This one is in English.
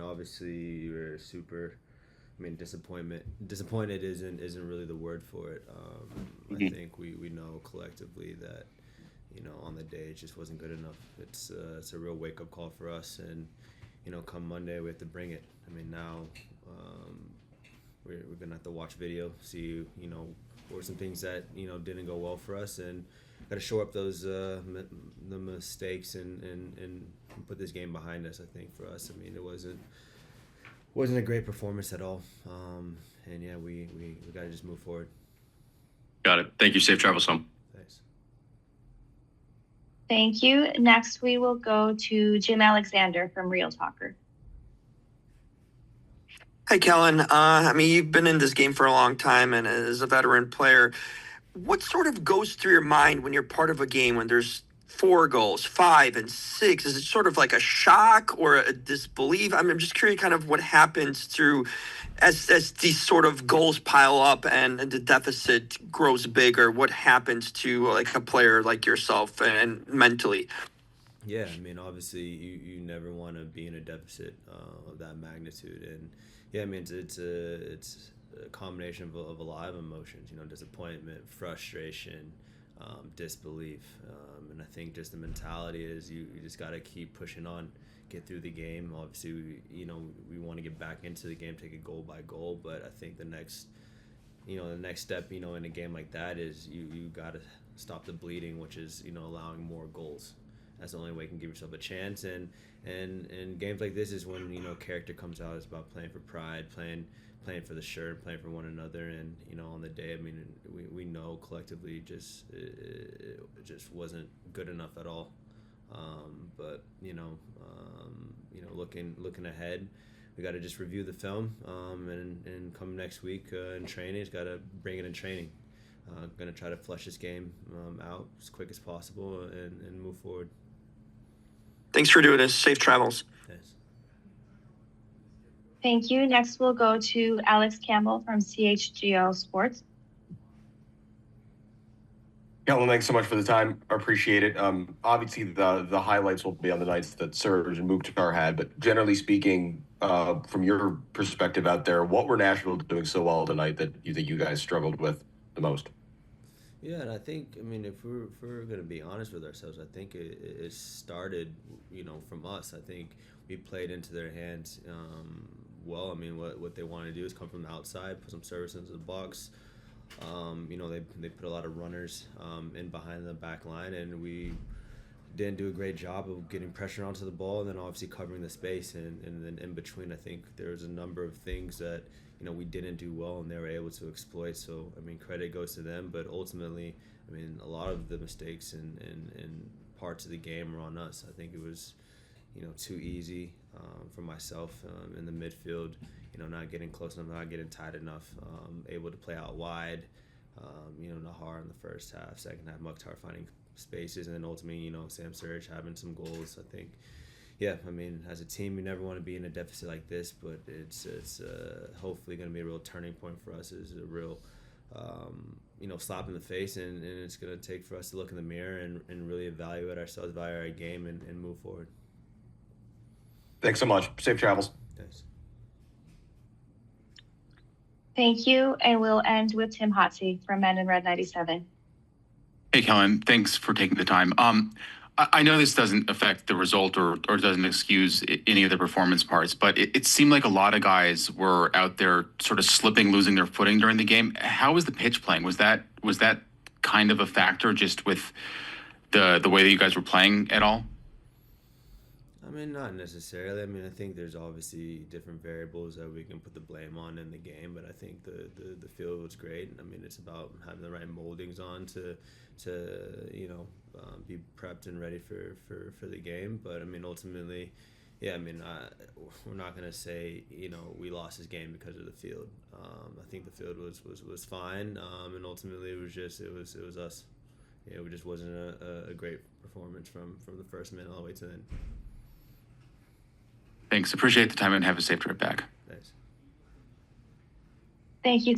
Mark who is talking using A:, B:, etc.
A: obviously we're super. I mean, disappointed isn't really the word for it. I
B: Mhm.
A: think we know collectively that on the day it just wasn't good enough. It's a real wake up call for us, and come Monday we have to bring it. I mean, now um, we're gonna have to watch video, see what were some things that didn't go well for us, and got to shore up those the mistakes and put this game behind us. I think for us, I mean, it wasn't a great performance at all. And yeah, we got to just move forward.
B: Got it. Thank you. Safe travels home.
A: Thanks.
C: Thank you. Next, we will go to Jim Alexander from Real Talker.
D: Hi, Kellyn. I mean, you've been in this game for a long time, and as a veteran player, what sort of goes through your mind when you're part of a game when there's 4 goals, 5 and 6? Is it sort of like a shock or a disbelief? I'm just curious, kind of what happens through as these sort of goals pile up and the deficit grows bigger. What happens to like a player like yourself and mentally?
A: Yeah, I mean, obviously, you never want to be in a deficit of that magnitude, and yeah, I mean, it's a combination of a lot of emotions. Disappointment, frustration, disbelief, and I think just the mentality is you just got to keep pushing on, get through the game. Obviously, we want to get back into the game, take it goal by goal, but I think the next step, in a game like that is you got to stop the bleeding, which is allowing more goals. That's the only way you can give yourself a chance. And games like this is when character comes out. It's about playing for pride, playing for the shirt, playing for one another. And on the day, I mean, we know collectively it just wasn't good enough at all. But looking ahead, we got to just review the film and come next week in training. It's got to bring it in training. Going to try to flush this game out as quick as possible and move forward.
D: Thanks for doing this. Safe travels.
A: Yes.
C: Thank you. Next, we'll go to Alex Campbell from CHGO Sports.
E: Kellyn, thanks so much for the time. I appreciate it. Obviously, the highlights will be on the nights that Serge and Mukhtar had, but generally speaking, from your perspective out there, what were Nashville doing so well tonight that you guys struggled with the most?
A: Yeah, and I think, I mean, if we're going to be honest with ourselves, I think it started, from us. I think we played into their hands well. I mean, what they want to do is come from the outside, put some service into the box. They put a lot of runners in behind the back line, and we didn't do a great job of getting pressure onto the ball, and then obviously covering the space. And then in between, I think there was a number of things that we didn't do well, and they were able to exploit. So I mean, credit goes to them, but ultimately, I mean, a lot of the mistakes and parts of the game were on us. I think it was too easy for myself in the midfield. Not getting close enough, not getting tight enough, able to play out wide. Nahar in the first half, second half, Mukhtar finding spaces, and then ultimately, Sam Surridge having some goals. I think, yeah, I mean, as a team, we never want to be in a deficit like this, but it's hopefully going to be a real turning point for us. It's a real, slap in the face, and it's going to take for us to look in the mirror and really evaluate ourselves via our game and move forward.
E: Thanks so much. Safe travels.
A: Thanks.
C: Thank you. And we'll end with Tim Hotsey from Men in Red 97.
F: Hey, Kellyn, thanks for taking the time. I know this doesn't affect the result or doesn't excuse any of the performance parts, but it seemed like a lot of guys were out there sort of slipping, losing their footing during the game. How was the pitch playing? Was that kind of a factor just with the way that you guys were playing at all?
A: I mean, not necessarily. I mean, I think there's obviously different variables that we can put the blame on in the game, but I think the field was great. I mean, it's about having the right moldings on to be prepped and ready for the game. But I mean, ultimately, yeah, I mean, we're not gonna say we lost this game because of the field. I think the field was fine, and ultimately it was us. Yeah, it just wasn't a great performance from the first minute all the way to the end.
F: Thanks. Appreciate the time and have a safe trip back.
A: Thanks.
C: Thank you.